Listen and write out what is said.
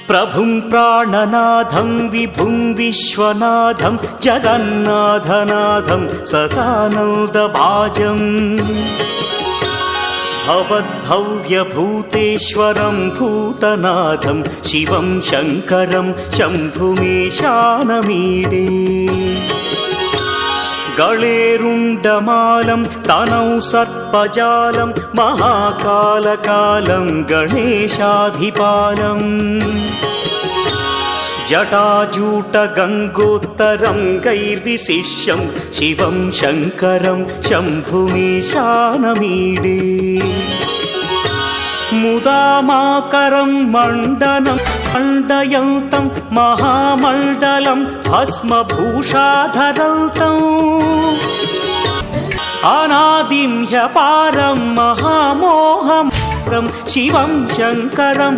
प्रभुं प्राणनाथं विभुं विश्वनाथं जगन्नाथनाथं सदानन्दभाजम् भवद्भव्यभूतेश्वरं भूतनाथं शिवं शङ्करं शम्भुमीशानमीडे गळेरुण्डमालं तनौ सर्पजालं महाकालकालं गणेशाधिपालम् जटाजूटगङ्गोत्तरं गैर्विशिष्यं शिवं शङ्करं शम्भुमीशानमीडे मुदामाकरं मण्डनं मण्डयन्तं महामण्डलं भस्मभूषाधरन्तम् अनादिं ह्यपारं महामोहं शिवं शङ्करं